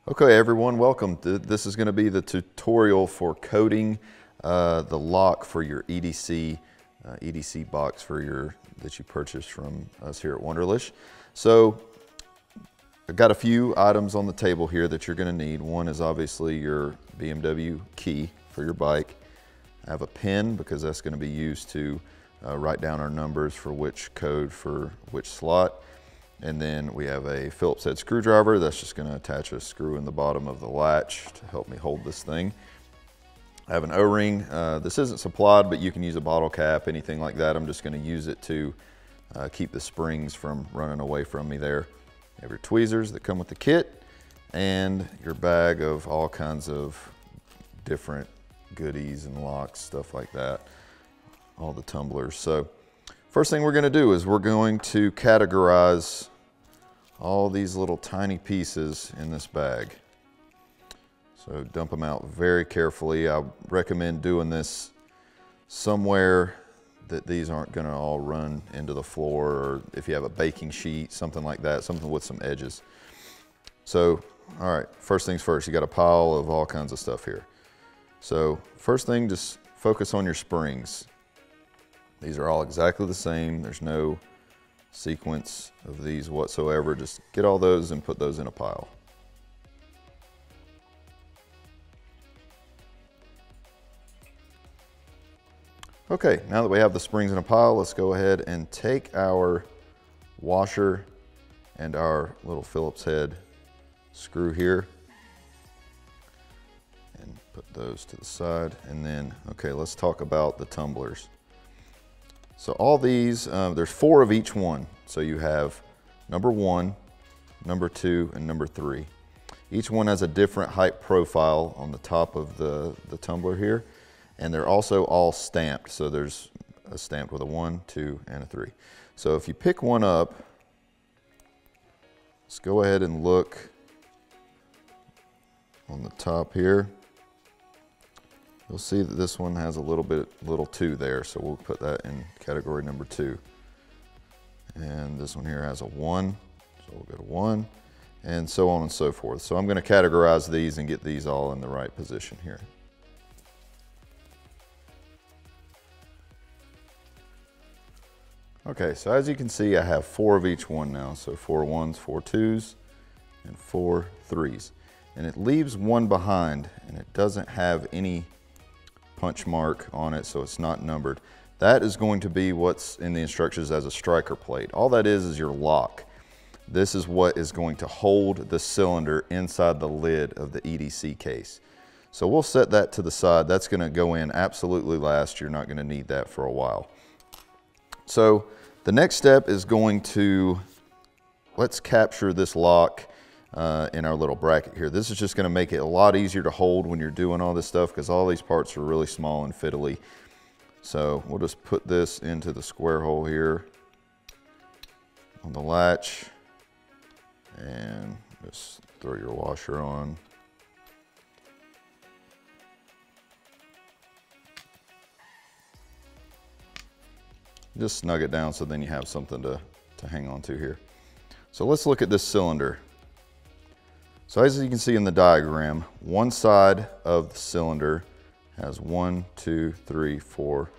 Okay everyone, welcome. This is going to be the tutorial for coding the lock for your EDC box that you purchased from us here at Wunderlich. So I've got a few items on the table here that you're going to need. One is obviously your BMW key for your bike. I have a pen because that's going to be used to write down our numbers for which code for which slot. And then we have a Phillips head screwdriver that's just going to attach a screw in the bottom of the latch to help me hold this thing. I have an O-ring. This isn't supplied, but you can use a bottle cap, anything like that. I'm just going to use it to keep the springs from running away from me there. You have your tweezers that come with the kit and your bag of all kinds of different goodies and locks, stuff like that, all the tumblers. So first thing we're going to do is we're going to categorize all these little tiny pieces in this bag. So dump them out very carefully. I recommend doing this somewhere that these aren't going to all run into the floor, or if you have a baking sheet, something like that, something with some edges. So, all right, first things first, you got a pile of all kinds of stuff here. So first thing, just focus on your springs. These are all exactly the same. There's no sequence of these whatsoever. Just get all those and put those in a pile. Okay, now that we have the springs in a pile, let's go ahead and take our washer and our little Phillips head screw here and put those to the side. And then, okay, let's talk about the tumblers. So all these, there's 4 of each one. So you have number 1, number 2, and number 3. Each one has a different height profile on the top of the tumbler here. And they're also all stamped. So there's a stamped with a 1, 2, and a 3. So if you pick one up, let's go ahead and look on the top here. You'll see that this one has a little 2 there, so we'll put that in category number 2. And this one here has a 1, so we'll go to 1, and so on and so forth. So I'm going to categorize these and get these all in the right position here. Okay, so as you can see, I have 4 of each one now. So 4 1s, 4 2s, and 4 3s. And it leaves one behind, and it doesn't have any punch mark on it, so it's not numbered. That is going to be what's in the instructions as a striker plate. All that is your lock. This is what is going to hold the cylinder inside the lid of the EDC case. So we'll set that to the side. That's going to go in absolutely last. You're not going to need that for a while. So the next step is going to, let's capture this lock in our little bracket here. This is just going to make it a lot easier to hold when you're doing all this stuff, because all these parts are really small and fiddly. So we'll just put this into the square hole here on the latch and just throw your washer on. Just snug it down so then you have something to hang on to here. So let's look at this cylinder. So as you can see in the diagram, one side of the cylinder has 1, 2, 3, 4,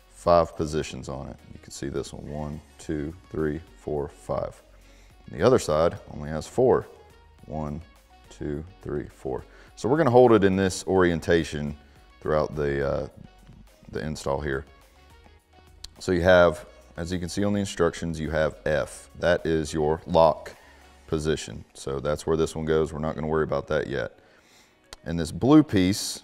5 positions on it. You can see this one, 1, 2, 3, 4, 5. And the other side only has 4. 1, 2, 3, 4. So we're going to hold it in this orientation throughout the install here. So you have, as you can see on the instructions, you have F. That is your lock position. So that's where this one goes. We're not going to worry about that yet. And this blue piece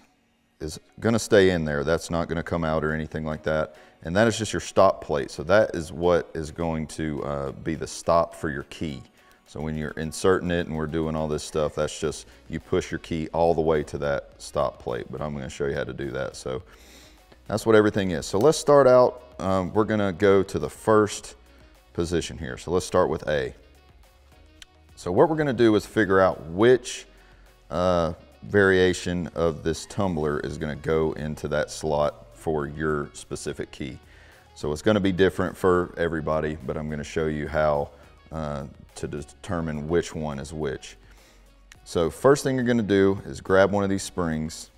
is going to stay in there. That's not going to come out or anything like that. And that is just your stop plate. So that is what is going to be the stop for your key. So when you're inserting it and we're doing all this stuff, that's just, you push your key all the way to that stop plate. But I'm going to show you how to do that. So that's what everything is. So let's start out. We're going to go to the first position here. So let's start with A. So what we're going to do is figure out which variation of this tumbler is going to go into that slot for your specific key. So it's going to be different for everybody, but I'm going to show you how to determine which one is which. So first thing you're going to do is grab one of these springs,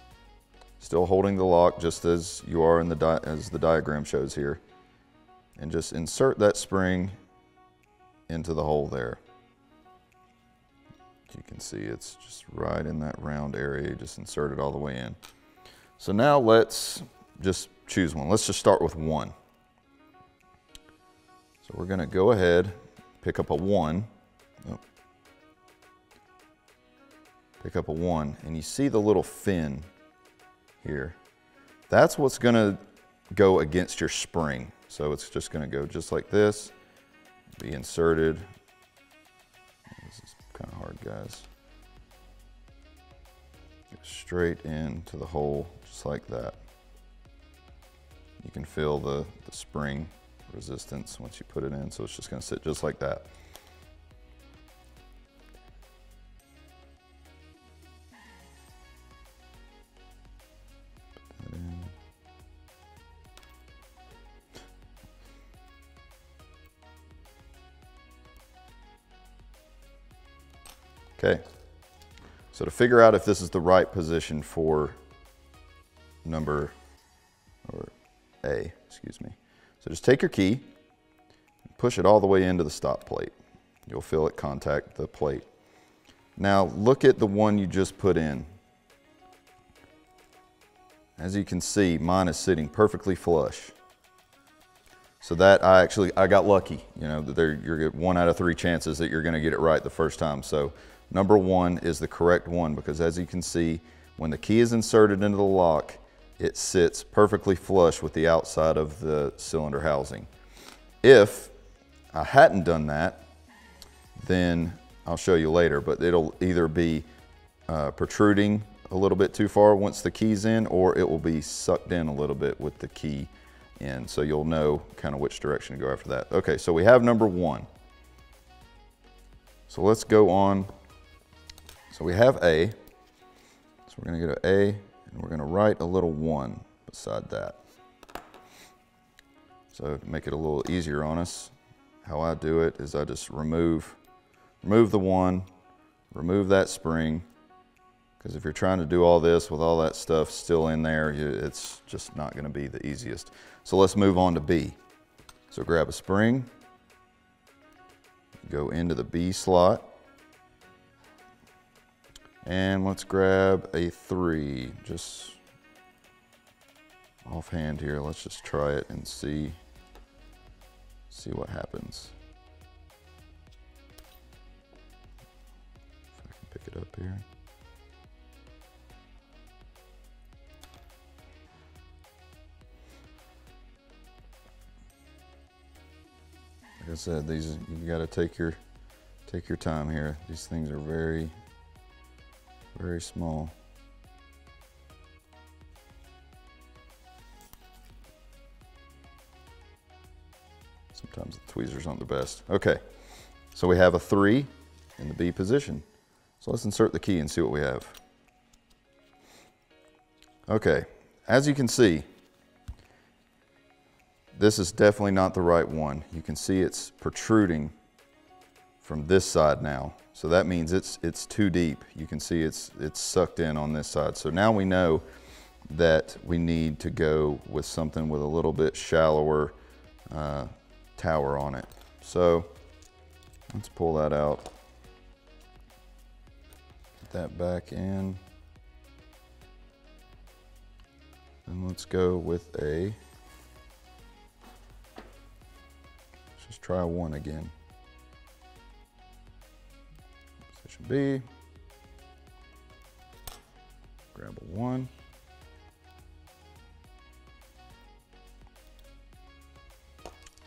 still holding the lock just as you are in as the diagram shows here, and just insert that spring into the hole there. You can see it's just right in that round area. Just insert it all the way in. So now let's just choose one. Let's just start with 1. So we're going to go ahead, pick up a 1. Oh. Pick up a 1, and you see the little fin here. That's what's going to go against your spring. So it's just going to go just like this, be inserted. This is kind of hard, guys. Go straight into the hole, just like that. You can feel the spring resistance once you put it in, so it's just going to sit just like that. Okay, so to figure out if this is the right position for A, excuse me. So just take your key, and push it all the way into the stop plate. You'll feel it contact the plate. Now look at the one you just put in. As you can see, mine is sitting perfectly flush. So that I got lucky. You know, you're 1 out of 3 chances that you're going to get it right the first time. So number 1 is the correct one, because as you can see, when the key is inserted into the lock, it sits perfectly flush with the outside of the cylinder housing. If I hadn't done that, then I'll show you later, but it'll either be protruding a little bit too far once the key's in, or it will be sucked in a little bit with the key in. So you'll know kind of which direction to go after that. Okay, so we have number 1. So let's go on. So we have A. So we're going to go to A, and we're going to write a little 1 beside that. So to make it a little easier on us, how I do it is I just remove the 1, remove that spring, because if you're trying to do all this with all that stuff still in there, it's just not going to be the easiest. So let's move on to B. So grab a spring, go into the B slot, and let's grab a 3, just offhand here. Let's just try it and see what happens. If I can pick it up here. Like I said, you got to take your time here. These things are very small. Sometimes the tweezers aren't the best. Okay, so we have a 3 in the B position. So let's insert the key and see what we have. Okay, as you can see, this is definitely not the right one. You can see it's protruding from this side now. So that means it's too deep. You can see it's sucked in on this side. So now we know that we need to go with something with a little bit shallower tower on it. So let's pull that out. Get that back in. And let's go with let's just try 1 again. Position B, grab a 1.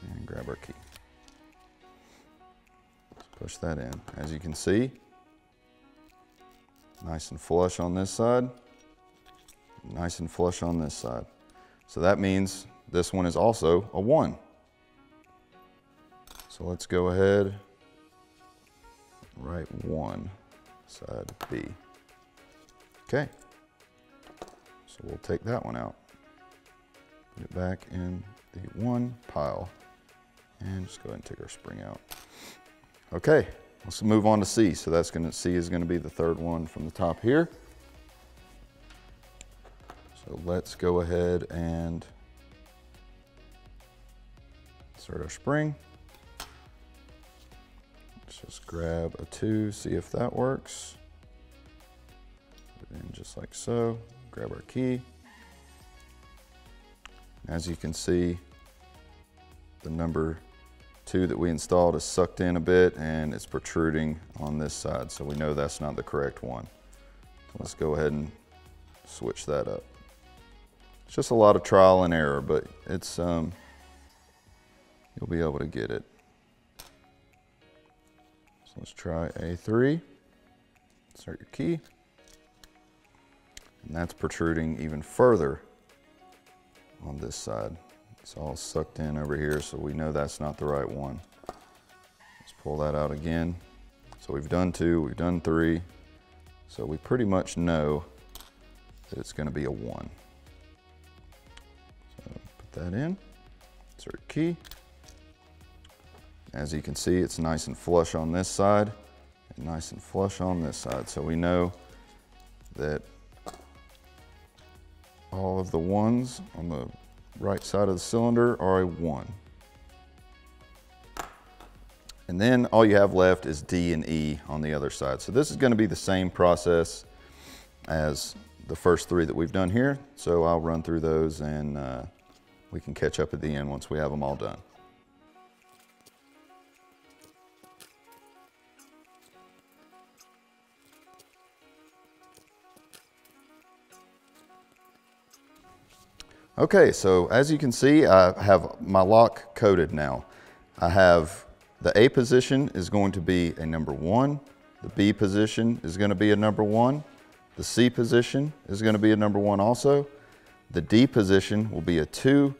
And grab our key. Let's push that in. As you can see, nice and flush on this side, nice and flush on this side. So that means this one is also a 1. So let's go ahead, write 1 side B. Okay, so we'll take that one out, put it back in the 1 pile, and just go ahead and take our spring out. Okay, Let's move on to C. So that's C is gonna be the third one from the top here. So let's go ahead and insert our spring. Let's just grab a 2, see if that works. Put it in just like so. Grab our key. As you can see, the number 2 that we installed is sucked in a bit and it's protruding on this side, so we know that's not the correct one. So let's go ahead and switch that up. It's just a lot of trial and error, but it's you'll be able to get it. So let's try A3. Insert your key. And that's protruding even further on this side. It's all sucked in over here, so we know that's not the right one. Let's pull that out again. So we've done 2, we've done 3. So we pretty much know that it's going to be a 1. So put that in, insert key. As you can see, it's nice and flush on this side and nice and flush on this side. So we know that all of the 1s on the right side of the cylinder are a 1. And then all you have left is D and E on the other side. So this is going to be the same process as the first 3 that we've done here. So I'll run through those and we can catch up at the end once we have them all done. Okay, so as you can see, I have my lock coded now. I have the A position is going to be a number 1, the B position is going to be a number 1, the C position is going to be a number 1 also, the D position will be a 2,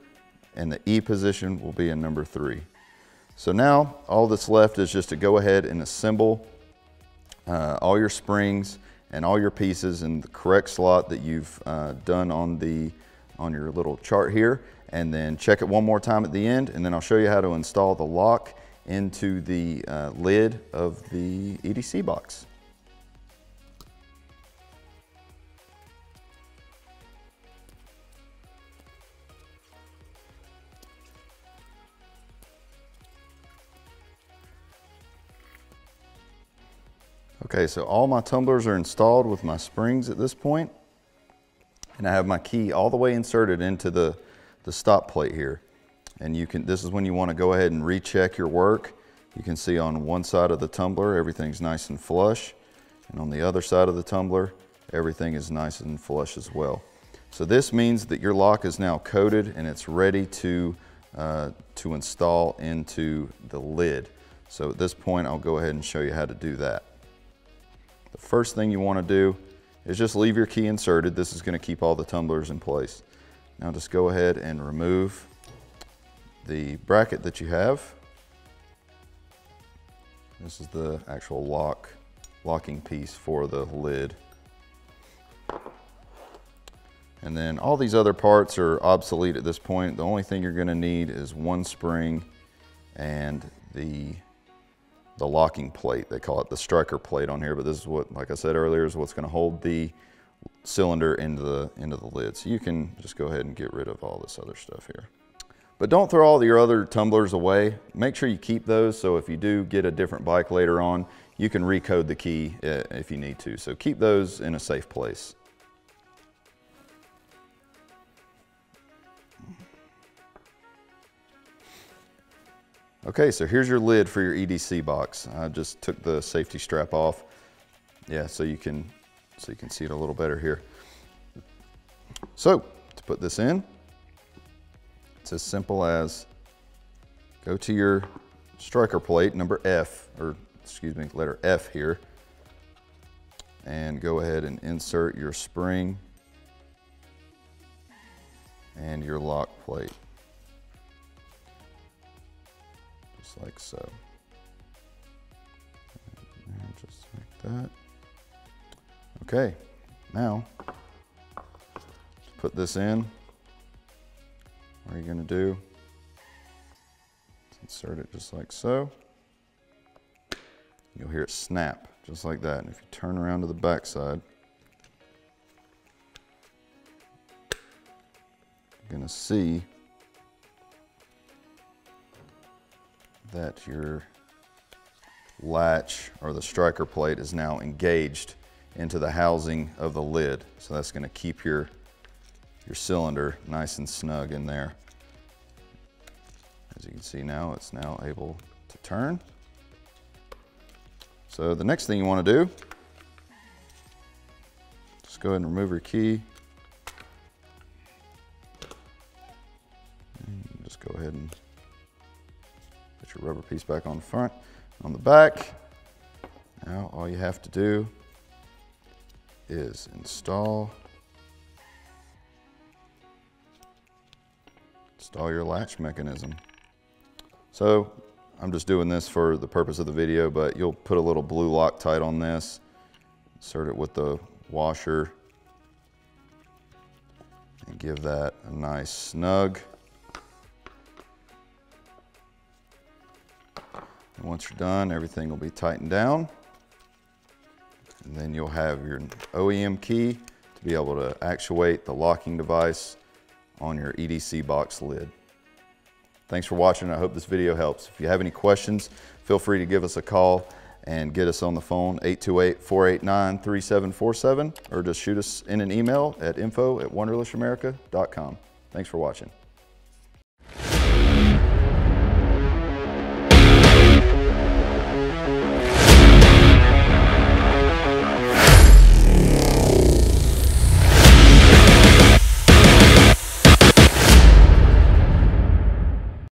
and the E position will be a number 3. So now all that's left is just to go ahead and assemble all your springs and all your pieces in the correct slot that you've done on your little chart here, and then check it one more time at the end, and then I'll show you how to install the lock into the lid of the EDC box. Okay, so all my tumblers are installed with my springs at this point. And I have my key all the way inserted into the stop plate here. And this is when you want to go ahead and recheck your work. You can see on one side of the tumbler, everything's nice and flush. And on the other side of the tumbler, everything is nice and flush as well. So this means that your lock is now coated and it's ready to install into the lid. So at this point, I'll go ahead and show you how to do that. The first thing you want to do is just leave your key inserted. This is going to keep all the tumblers in place. Now just go ahead and remove the bracket that you have. This is the actual locking piece for the lid. And then all these other parts are obsolete at this point. The only thing you're going to need is one spring and the locking plate. They call it the striker plate on here, but this is what, like I said earlier, is what's going to hold the cylinder into the lid. So you can just go ahead and get rid of all this other stuff here. But don't throw all your other tumblers away. Make sure you keep those, so if you do get a different bike later on, you can recode the key if you need to. So keep those in a safe place. Okay, so here's your lid for your EDC box. I just took the safety strap off. Yeah, so you can see it a little better here. So to put this in, it's as simple as go to your striker plate, number F, or excuse me, letter F here, and go ahead and insert your spring and your lock plate. Like so. And just like that. Okay, now put this in. What are you going to do? Insert it just like so. you'll hear it snap just like that. And if you turn around to the back side, you're gonna see that your latch or the striker plate is now engaged into the housing of the lid. So that's gonna keep your cylinder nice and snug in there. As you can see now, it's now able to turn. So the next thing you want to do, just go ahead and remove your key. And just go ahead and put your rubber piece back on the front. On the back, now all you have to do is install your latch mechanism. So I'm just doing this for the purpose of the video, but you'll put a little blue Loctite on this, insert it with the washer, and give that a nice snug. And once you're done, everything will be tightened down. And then you'll have your OEM key to be able to actuate the locking device on your EDC box lid. Thanks for watching. I hope this video helps. If you have any questions, feel free to give us a call and get us on the phone, 828-489-3747, or just shoot us in an email at info@wunderlichamerica.com. Thanks for watching.